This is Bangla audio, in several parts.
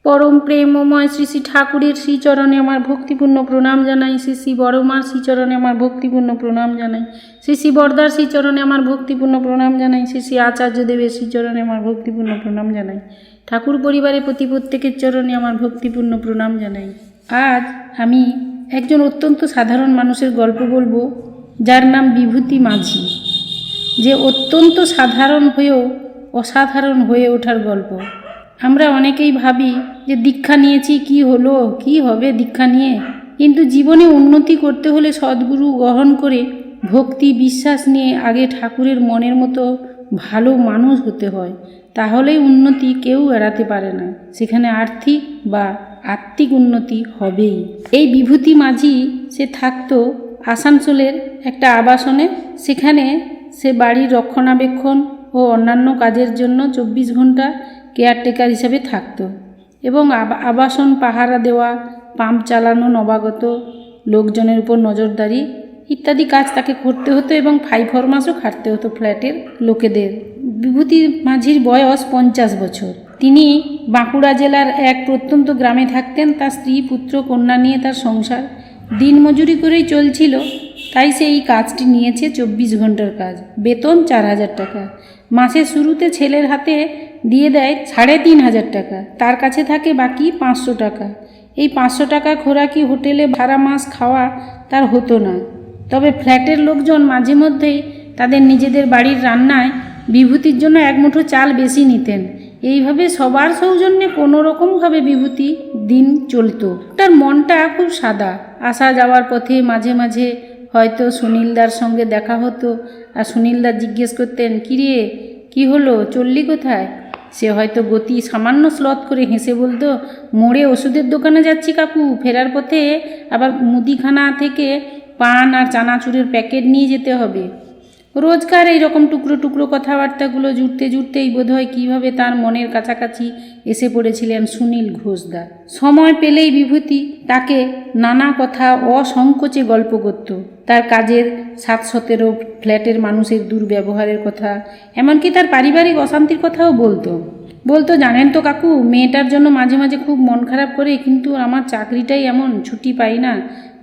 পরম প্রেমময় শ্রী শ্রী ঠাকুরের শ্রীচরণে আমার ভক্তিপূর্ণ প্রণাম জানাই। শ্রী শ্রী বড়মার শ্রীচরণে আমার ভক্তিপূর্ণ প্রণাম জানাই। শ্রী শ্রী বরদার শ্রীচরণে আমার ভক্তিপূর্ণ প্রণাম জানাই। শ্রী শ্রী আচার্যদেবের শ্রীচরণে আমার ভক্তিপূর্ণ প্রণাম জানাই। ঠাকুর পরিবারের প্রতি প্রত্যেকের চরণে আমার ভক্তিপূর্ণ প্রণাম জানাই। আজ আমি একজন অত্যন্ত সাধারণ মানুষের গল্প বলবো, যার নাম বিভূতি মাঝি। যে অত্যন্ত সাধারণ হয়েও অসাধারণ হয়ে ওঠার গল্প। আমরা অনেকেই ভাবি যে দীক্ষা নিয়েছি, কি হলো, কি হবে দীক্ষা নিয়ে। কিন্তু জীবনে উন্নতি করতে হলে সদ্গুরু গ্রহণ করে ভক্তি বিশ্বাস নিয়ে আগে ঠাকুরের মনের মতো ভালো মানুষ হতে হয়। তাহলেই উন্নতি কেউ এড়াতে পারে না, সেখানে আর্থিক বা আত্মিক উন্নতি হবেই। এই বিভূতি মাঝি সে থাকতো আসানসোলের একটা আবাসনে। সেখানে সে বাড়ির রক্ষণাবেক্ষণ ও অন্যান্য কাজের জন্য 24 ঘন্টা কেয়ারটেকার হিসেবে থাকতো এবং আবাসন পাহারা দেওয়া, পাম্প চালানো, নবাগত লোকজনের উপর নজরদারি ইত্যাদি কাজ তাকে করতে হতো এবং 5 মাসও খাটতে হতো ফ্ল্যাটের লোকেদের। বিভূতি মাঝির বয়স 50 বছর। তিনি বাঁকুড়া জেলার এক প্রত্যন্ত গ্রামে থাকতেন। তার স্ত্রী, পুত্র, কন্যা নিয়ে তার সংসার দিনমজুরি করেই চলছিল। তাই সে এই কাজটি নিয়েছে, 24 ঘন্টার কাজ, বেতন 4000 টাকা। মাসের শুরুতে ছেলের হাতে দিয়ে দেয় 3500 টাকা, তার কাছে থাকে বাকি 500 টাকা। এই 500 টাকা খোরাকি হোটেলে সারা মাস খাওয়া তার হতো না। তবে ফ্ল্যাটের লোকজন মাঝে মধ্যেই তাদের নিজেদের বাড়ির রান্নায় বিভূতির জন্য 1 মুঠো চাল বেশি নিতেন। এইভাবে সবার সৌজন্যে কোনো রকমভাবে বিভূতি দিন চলত। তার মনটা খুব সাদা। আসা যাওয়ার পথে মাঝে মাঝে হয়তো সুনীলদার সঙ্গে দেখা হতো, আর সুনীলদা জিজ্ঞেস করতেন, কিরে কি হলো, চললি কোথায়? সে হয়তো গতি সামান্য স্লথ করে হেসে বলতো, মোড়ে ওষুধের দোকানে যাচ্ছি কাকু, ফেরার পথে আবার মুদিখানা থেকে পান আর চানাচুরের প্যাকেট নিয়ে যেতে হবে। রোজকার এইরকম টুকরো টুকরো কথাবার্তাগুলো জুড়তে জুড়তেই বোধহয় কীভাবে তার মনের কাছাকাছি এসে পড়েছিলেন সুনীল ঘোষদা। সময় পেলেই বিভূতি তাকে নানা কথা অসংকোচে গল্প করত। তার কাজের 7-17 ফ্ল্যাটের মানুষের দুর্ব্যবহারের কথা, এমনকি তার পারিবারিক অশান্তির কথাও বলতো জানেন তো কাকু, মেয়েটার জন্য মাঝে মাঝে খুব মন খারাপ করে, কিন্তু আমার চাকরিটাই এমন, ছুটি পাই না।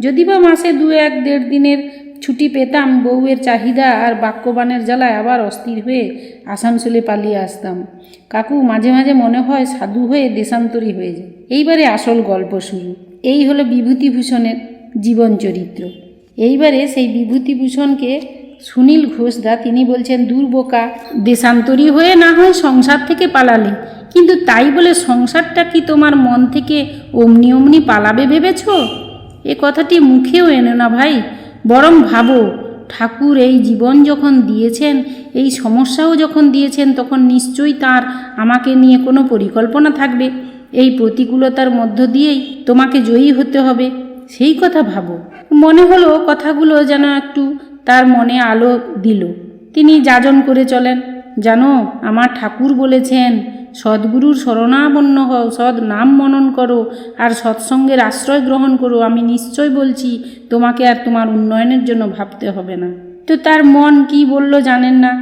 যদি বা মাসে 2-1-1.5 দিনের ছুটি পেতাম, বউয়ের চাহিদা আর বাক্যবাণের জ্বালায় আবার অস্থির হয়ে আসানসোলে পালিয়ে আসতাম। কাকু মাঝে মাঝে মনে হয় সাধু হয়ে দেশান্তরী হয়ে যায়। এইবারে আসল গল্প শুরু। এই হলো বিভূতিভূষণের জীবন চরিত্র। এইবারে সেই বিভূতিভূষণকে সুনীল ঘোষদা তিনি বলছেন, দূর বোকা, দেশান্তরী হয়ে না হয় সংসার থেকে পালালে, কিন্তু তাই বলে সংসারটা কি তোমার মন থেকে অমনি অমনি পালাবে ভেবেছ? এ কথাটি মুখেও এনো না ভাই, বরং ভাবো, ঠাকুর এই জীবন যখন দিয়েছেন, এই সমস্যাও যখন দিয়েছেন, তখন নিশ্চয়ই তার আমাকে নিয়ে কোনো পরিকল্পনা থাকবে। এই প্রতিকূলতার মধ্য দিয়েই তোমাকে জয়ী হতে হবে, সেই কথা ভাবো। মনে হলো কথাগুলো যেন একটু তার মনে আলো দিল। তিনি যাজন করে চলেন, জানো আমার ঠাকুর বলেছেন, সদ্গুরুর শরণাপন্ন হও, সৎ নাম মনন করো আর সৎসঙ্গের আশ্রয় গ্রহণ করো। আমি নিশ্চয় বলছি, তোমাকে আর তোমার উন্নয়নের জন্য ভাবতে হবে না। তো তার মন কি বলল জানেন না।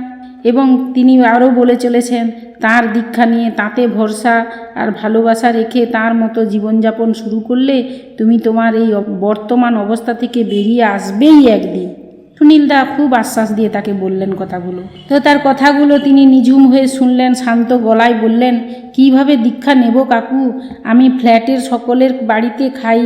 এবং তিনি আরও বলে চলেছেন, তার দীক্ষা নিয়ে তাতে ভরসা আর ভালোবাসা রেখে তার মতো জীবনযাপন শুরু করলে তুমি তোমার এই বর্তমান অবস্থা থেকে বেরিয়ে আসবেই একদিন। সুনীলদা খুব আশ্বাস দিয়ে তাকে বললেন কথাগুলো। তো তার কথাগুলো তিনি নিঝুম হয়ে শুনলেন, শান্ত গলায় বললেন, কিভাবে দীক্ষা নেব কাকু? আমি ফ্ল্যাটের সকলের বাড়িতে খাই,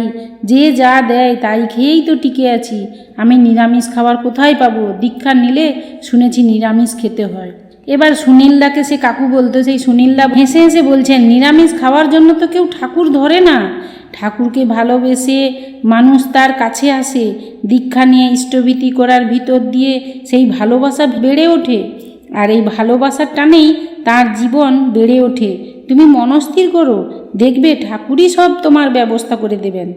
যে যা দেয় তাই খেয়েই তো টিকে আছি। আমি নিরামিষ খাবার কোথায় পাবো? দীক্ষা নিলে শুনেছি নিরামিষ খেতে হয়। এবার সুনীলদাকে সে কাকু বলতো, সেই সুনীলদা হেসে হেসে বলছেন, নিরামিষ খাওয়ার জন্য তো কেউ ঠাকুর ধরে না। ঠাকুরকে ভালোবেসে মানুষ তার কাছে আসে। দীক্ষা নিয়ে ইষ্টভীতি করার ভিতর দিয়ে সেই ভালোবাসা বেড়ে ওঠে, আর এই ভালোবাসার টানেই তার জীবন বেড়ে ওঠে। তুমি মনস্থির করো, দেখবে ঠাকুরই সব তোমার ব্যবস্থা করে দেবেন।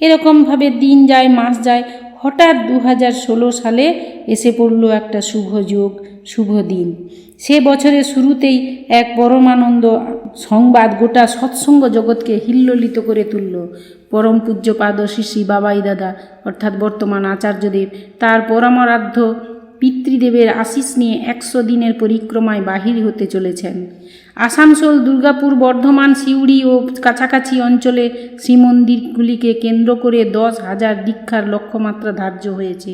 এরকমভাবে দিন যায়, মাস যায়। হঠাৎ 2016 সালে এসে পড়ল একটা শুভ যোগ, শুভ দিন। সে বছরের শুরুতেই এক পরমানন্দ সংবাদ গোটা সৎসঙ্গ জগৎকে হিল্লোলিত করে তুলল। পরম পূজ্যপাদ শ্রী শ্রী বাবাই দাদা অর্থাৎ বর্তমান আচার্যদেব, তার পরমারাধ্য পিতৃদেবের আশিস নিয়ে 100 দিনের পরিক্রমায় বাহির হতে চলেছেন। আসানসোল, দুর্গাপুর, বর্ধমান, সিউড়ি ও কাছাকাছি অঞ্চলে শ্রীমন্দিরগুলিকে কেন্দ্র করে 10,000 দীক্ষার লক্ষ্যমাত্রা ধার্য হয়েছে।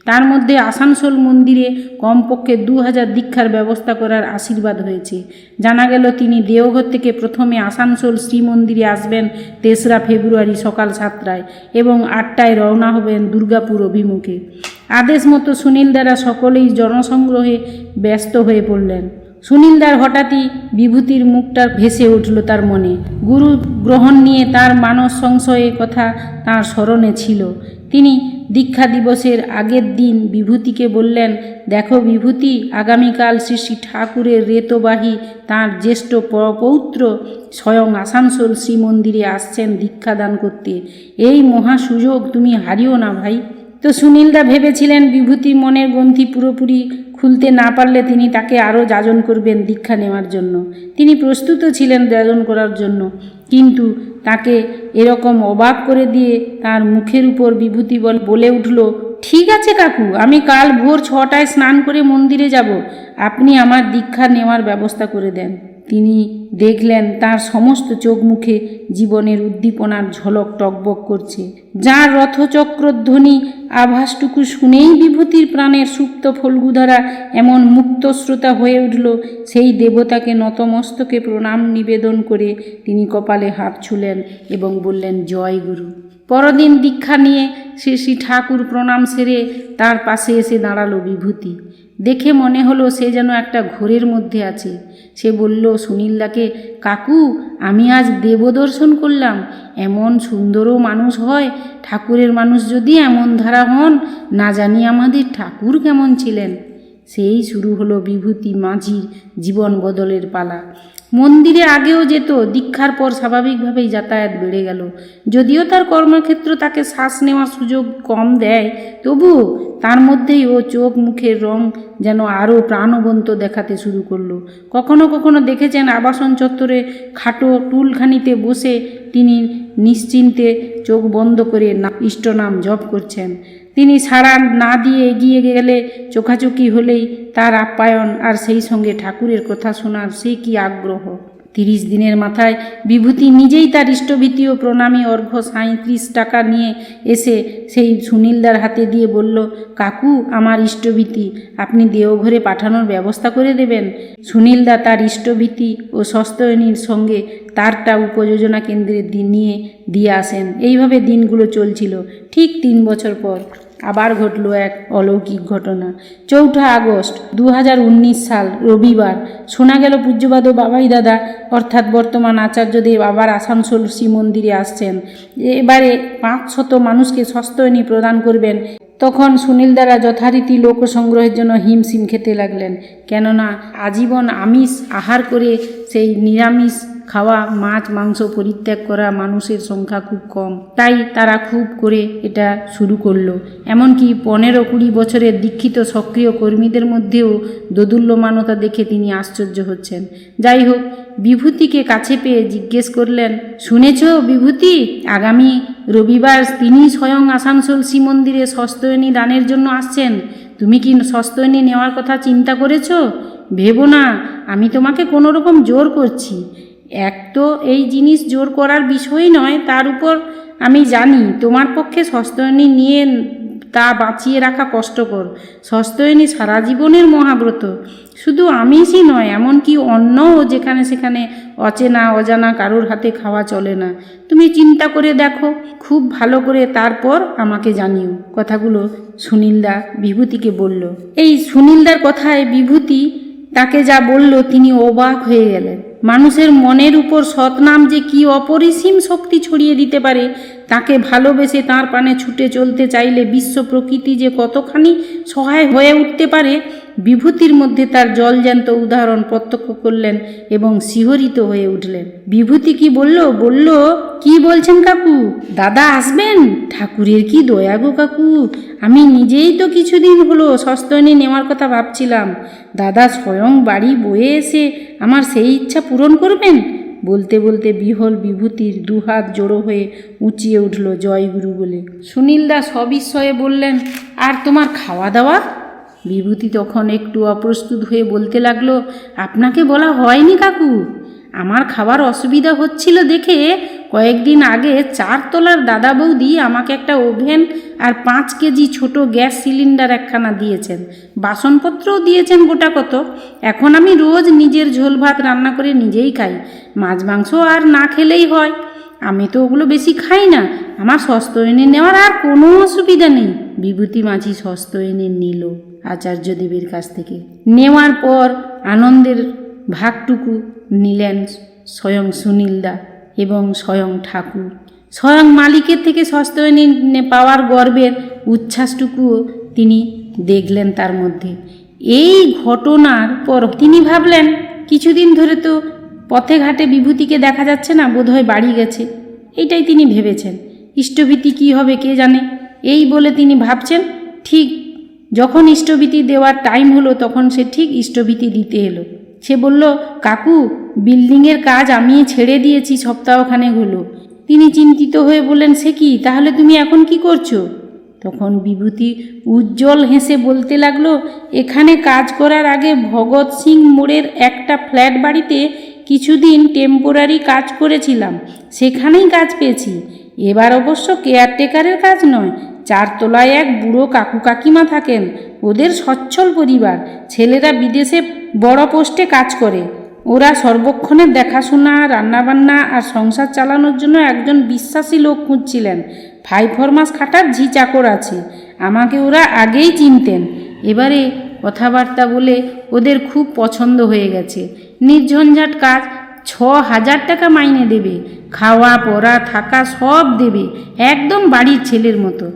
তার মধ্যে আসানসোল মন্দিরে কমপক্ষে 2,000 দীক্ষার ব্যবস্থা করার আশীর্বাদ হয়েছে। জানা গেল তিনি দেওঘর থেকে প্রথমে আসানসোল শ্রীমন্দিরে আসবেন 3রা ফেব্রুয়ারি সকাল 7টায় এবং 8টায় রওনা হবেন দুর্গাপুর অভিমুখে। আদেশ মতো সুনীলদারা সকলেই জনসংগ্রহে ব্যস্ত হয়ে পড়লেন। সুনীলদার হঠাৎই বিভূতির মুখটা ভেসে উঠল তার মনে। গুরু গ্রহণ নিয়ে তার মানস সংশয়ের কথা তাঁর স্মরণে ছিল। তিনি দীক্ষা দিবসের আগের দিন বিভূতিকে বললেন, দেখো বিভূতি, আগামীকাল শ্রী শ্রী ঠাকুরের রেতবাহী তাঁর জ্যেষ্ঠ পৌত্র স্বয়ং আসানসোল শ্রীমন্দিরে আসছেন দীক্ষাদান করতে। এই মহা সুযোগ তুমি হারিও না ভাই। তো সুনীলদা ভেবেছিলেন বিভূতির মনের গ্রন্থি পুরোপুরি খুলতে না পারলে তিনি তাকে আরও যাজন করবেন দীক্ষা নেওয়ার জন্য। তিনি প্রস্তুত ছিলেন যাজন করার জন্য, কিন্তু তাকে এরকম অবাক করে দিয়ে তার মুখের উপর বিভূতি বলে উঠল, ঠিক আছে কাকু, আমি কাল ভোর 6টায় স্নান করে মন্দিরে যাব, আপনি আমার দীক্ষা নেওয়ার ব্যবস্থা করে দেন। তিনি দেখলেন তার সমস্ত চোখ মুখে জীবনের উদ্দীপনার ঝলক টকবক করছে। যার রথচক্রধ্বনি আভাসটুকু শুনেই বিভূতির প্রাণের সুপ্ত ফল্গুধারা এমন মুক্তশ্রোতা হয়ে উঠল, সেই দেবতাকে নতমস্তকে প্রণাম নিবেদন করে তিনি কপালে হাত ছুলেন এবং বললেন, জয় গুরু। পরদিন দীক্ষা নিয়ে শ্রী শ্রী ঠাকুর প্রণাম সেরে তার পাশে এসে দাঁড়ালো বিভূতি। দেখে মনে হলো সে যেন একটা ঘোরের মধ্যে আছে। সে বলল সুনীলদাকে, কাকু, আমি আজ দেবদর্শন করলাম। এমন সুন্দরও মানুষ হয়, ঠাকুরের মানুষ যদি এমন ধারা হন, না জানি আমাদের ঠাকুর কেমন ছিলেন। সেই শুরু হলো বিভূতি মাঝির জীবন বদলের পালা। মন্দিরে আগেও যেত, দীক্ষার পর স্বাভাবিকভাবেই যাতায়াত বেড়ে গেল। যদিও তার কর্মক্ষেত্র তাকে শ্বাস নেওয়ার সুযোগ কম দেয়, তবুও তার মধ্যেই ও চোখ মুখের রং যেন আরও প্রাণবন্ত দেখাতে শুরু করলো। কখনো কখনো দেখেছেন আবাসন চত্বরে খাটো টুলখানিতে বসে তিনি নিশ্চিন্তে চোখ বন্ধ করে ইষ্টনাম জপ করছেন। তিনি সাড়া না দিয়ে এগিয়ে গেলে, চোখাচোখি হলেই তার আপ্যায়ন, আর সেই সঙ্গে ঠাকুরের কথা শোনার সে কি আগ্রহ। 30 দিনের মাথায় বিভূতি নিজেই তার ইষ্টভীতি ও প্রণামী অর্ঘ্য 37 টাকা নিয়ে এসে সেই সুনীলদার হাতে দিয়ে বলল, কাকু, আমার ইষ্টভীতি আপনি দেওঘরে পাঠানোর ব্যবস্থা করে দেবেন। সুনীলদা তার ইষ্টভীতি ও সস্তয়নীর সঙ্গে তারটা উপযোজনা কেন্দ্রে নিয়ে দিয়ে আসেন। এইভাবে দিনগুলো চলছিল। ঠিক 3 বছর পর আবার ঘটল এক অলৌকিক ঘটনা। 4 আগস্ট 2019 সাল, রবিবার। শোনা গেল পূজ্যপাদ বাবাই দাদা অর্থাৎ বর্তমান আচার্যদেব আবার আসানসোল শ্রীমন্দিরে আসছেন। এবারে 500 মানুষকে সস্তয়নী প্রদান করবেন। তখন সুনীলদারা যথারীতি লোকসংগ্রহের জন্য হিমশিম খেতে লাগলেন, কেননা আজীবন আমিষ আহার করে সেই নিরামিষ খাওয়া, মাছ মাংস পরিত্যাগ করা মানুষের সংখ্যা খুব কম। তাই তারা খুব করে এটা শুরু করলো। এমনকি 15-20 বছরের দীক্ষিত সক্রিয় কর্মীদের মধ্যেও দোদুল্যমানতা দেখে তিনি আশ্চর্য হচ্ছেন। যাই হোক, বিভূতিকে কাছে পেয়ে জিজ্ঞেস করলেন, শুনেছ বিভূতি, আগামী রবিবার তিনি স্বয়ং আসানসোল শ্রীমন্দিরে সস্তয়নী দানের জন্য আসছেন। তুমি কি সস্তয়নী নেওয়ার কথা চিন্তা করেছ? ভেবো না, আমি তোমাকে কোনো রকম জোর করছি। এক তো এই জিনিস জোর করার বিষয় নয়, তার উপর আমি জানি তোমার পক্ষে সস্তয়নী নিয়ে তা বাঁচিয়ে রাখা কষ্টকর। সস্তয়নী সারা জীবনের মহাব্রত। শুধু আমিষই নয়, এমনকি অন্নও যেখানে সেখানে অচেনা অজানা কারোর হাতে খাওয়া চলে না। তুমি চিন্তা করে দেখো খুব ভালো করে, তারপর আমাকে জানিও। কথাগুলো সুনীলদা বিভূতিকে বলল। এই সুনীলদার কথায় বিভূতি তাকে যা বলল তিনি অবাক হয়ে গেলেন। মানুষের মনের উপর সৎনাম যে কি অপরিসীম শক্তি ছড়িয়ে দিতে পারে, তাকে ভালোবেসে তাঁর প্রাণে ছুটে চলতে চাইলে বিশ্ব প্রকৃতি যে কতখানি সহায় হয়ে উঠতে পারে, বিভূতির মধ্যে তার জলজ্যান্ত উদাহরণ প্রত্যক্ষ করলেন এবং শিহরিত হয়ে উঠলেন। বিভূতি কি বলল, কি বলছেন কাকু? দাদা আসবেন? ঠাকুরের কি দয়া গো কাকু, আমি নিজেই তো কিছুদিন হলো সস্তয়নী নেওয়ার কথা ভাবছিলাম। দাদা স্বয়ং বাড়ি বয়ে এসে আমার সেই ইচ্ছা পূরণ করবেন। বলতে বলতে বিহল বিভূতির 2 হাত জড়ো হয়ে উঁচিয়ে উঠল জয়গুরু বলে। সুনীলদা সবিস্ময়ে বললেন, আর তোমার খাওয়া দাওয়া? বিভূতি তখন একটু অপ্রস্তুত হয়ে বলতে লাগলো, আপনাকে বলা হয়নি কাকু, আমার খাবার অসুবিধা হচ্ছিল দেখে কয়েকদিন আগে 4 তলার দাদা বৌদি আমাকে একটা ওভেন আর 5 কেজি ছোট গ্যাস সিলিন্ডার একখানা দিয়েছেন, বাসনপত্রও দিয়েছেন গোটা কত। এখন আমি রোজ নিজের ঝোল ভাত রান্না করে নিজেই খাই, মাছ মাংস আর না খেলেই হয়। আমি তো ওগুলো বেশি খাই না, আমার স্বস্ত্য এনে নেওয়ার আর কোনো অসুবিধা নেই। বিভূতি মাঝি স্বস্ত্য এনে নিল আচার্যদেবের কাছ থেকে। নেওয়ার পর আনন্দের ভাগটুকু নিলেন স্বয়ং সুনীলদা এবং স্বয়ং ঠাকুর। স্বয়ং মালিকের থেকে স্বস্ত্য এনে পাওয়ার গর্বের উচ্ছ্বাসটুকুও তিনি দেখলেন তার মধ্যে। এই ঘটনার পর তিনি ভাবলেন, কিছুদিন ধরে তো পথে ঘাটে বিভূতিকে দেখা যাচ্ছে না, বোধহয় বাড়ি গেছে। এইটাই তিনি ভেবেছেন। ইষ্টভীতি কী হবে কে জানে, এই বলে তিনি ভাবছেন। ঠিক যখন ইষ্টভীতি দেওয়ার টাইম হলো তখন সে ঠিক ইষ্টভীতি দিতে এলো। সে বলল, কাকু, বিল্ডিংয়ের কাজ আমি ছেড়ে দিয়েছি, সপ্তাহখানেক হলো। তিনি চিন্তিত হয়ে বললেন, সে কি, তাহলে তুমি এখন কি করছো? তখন বিভূতি উজ্জ্বল হেসে বলতে লাগলো, এখানে কাজ করার আগে ভগৎ সিং মোড়ের একটা ফ্ল্যাট বাড়িতে কিছুদিন টেম্পোরারি কাজ করেছিলাম, সেখানেই কাজ পেয়েছি। এবার অবশ্য কেয়ারটেকারের কাজ নয়, 4 তলায় এক বুড়ো কাকু কাকিমা থাকেন, ওদের সচ্ছল পরিবার, ছেলেরা বিদেশে বড় পোস্টে কাজ করে। ওরা সর্বক্ষণের দেখাশোনা, রান্নাবান্না আর সংসার চালানোর জন্য একজন বিশ্বাসী লোক খুঁজছিলেন। 5-4 মাস খাটার ঝি চাকর আছে। আমাকে ওরা আগেই চিনতেন। এবারে কথাবার্তা বলে ওদের খুব পছন্দ হয়ে গেছে। নির্ঝঞ্ঝাট কাজ, 6,000 টাকা মাইনে দেবে, খাওয়া পরা থাকা সব দেবে, একদম বাড়ির ছেলের মতো।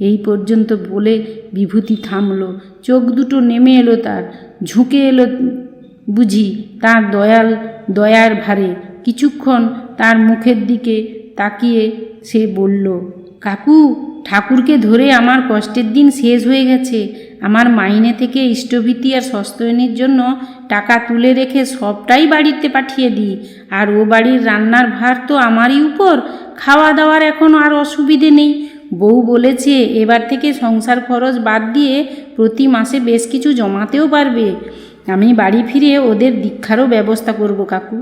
এই পর্যন্ত বলে বিভূতি থামল, চোখ দুটো নেমে এলো তার, ঝুঁকে এলো বুঝি তার দয়ার ভারে। কিছুক্ষণ তার মুখের দিকে তাকিয়ে সে বলল, কাকু, ঠাকুরকে ধরে আমার কষ্টের দিন শেষ হয়ে গেছে। আমার মাইনে থেকে ইষ্টভীতি আর সস্তায়নের জন্য টাকা তুলে রেখে সবটাই বাড়িতে পাঠিয়ে দিই, আর ও বাড়ির রান্নার ভার তো আমারই উপর। খাওয়া দাওয়ার এখন আর অসুবিধে নেই। বউ বলেছে এবার থেকে সংসার খরচ বাদ দিয়ে প্রতি মাসে বেশ কিছু জমাতেও পারবে। আমি বাড়ি ফিরে ওদের দীক্ষারও ব্যবস্থা করব কাকু।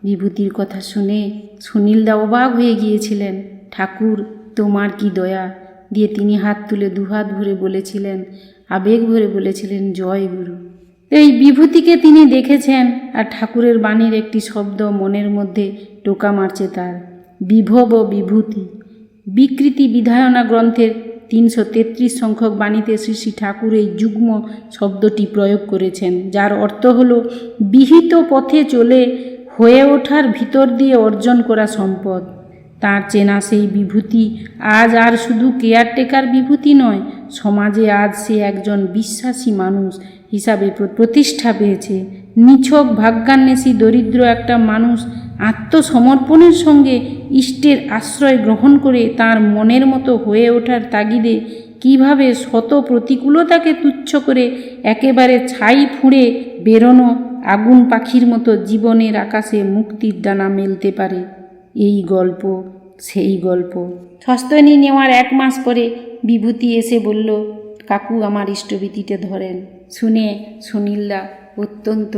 বিভূতির কথা শুনে সুনীলদা অবাক হয়ে গিয়েছিলেন। ঠাকুর, তোমার কি দয়া দিয়ে তিনি হাত তুলে দুহাত ভরে বলেছিলেন, আবেগ ভরে বলেছিলেন, জয় গুরু। এই বিভূতিকে তিনি দেখেছেন, আর ঠাকুরের বাণীর একটি শব্দ মনের মধ্যে টোকা মারছে তার, বিভব বিভূতি। বিকৃতি বিধায়না গ্রন্থের 333 সংখ্যক বাণীতে শ্রী শ্রী ঠাকুর এই যুগ্ম শব্দটি প্রয়োগ করেছেন, যার অর্থ হল বিহিত পথে চলে হয়ে ওঠার ভিতর দিয়ে অর্জন করা সম্পদ। তার চেনা সেই বিভূতি আজ আর শুধু কেয়ারটেকার বিভূতি নয়, সমাজে আজ সে একজন বিশ্বাসী মানুষ হিসাবে প্রতিষ্ঠা পেয়েছে। নিছক ভাগ্যান্বেষী দরিদ্র একটা মানুষ আত্মসমর্পণের সঙ্গে ইষ্টের আশ্রয় গ্রহণ করে তার মনের মতো হয়ে ওঠার তাগিদে কিভাবে শত প্রতিকূলতাকে তুচ্ছ করে একেবারে ছাই ফুঁড়ে বেরোনো আগুন পাখির মতো জীবনের আকাশে মুক্তির ডানা মেলতে পারে, এই গল্প সেই গল্প। সস্তায়নী নেওয়ার 1 মাস পরে বিভূতি এসে বলল, কাকু, আমার ইষ্টভীতিটা ধরেন। শুনে সুনীলদা অত্যন্ত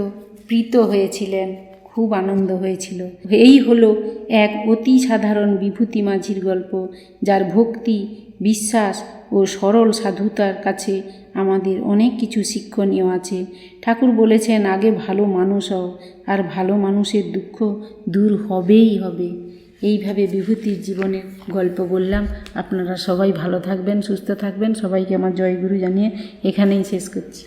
প্রীত হয়েছিলেন, খুব আনন্দ হয়েছিল। এই হলো এক অতি সাধারণ বিভূতি মাঝির গল্প, যার ভক্তি, বিশ্বাস ও সরল সাধুতার কাছে আমাদের অনেক কিছু শিক্ষণীয় আছে। ঠাকুর বলেছেন, আগে ভালো মানুষ হও, আর ভালো মানুষের দুঃখ দূর হবেই হবে। এইভাবে বিভূতির জীবনের গল্প বললাম। আপনারা সবাই ভালো থাকবেন, সুস্থ থাকবেন। সবাইকে আমার জয়গুরু জানিয়ে এখানেই শেষ করছি।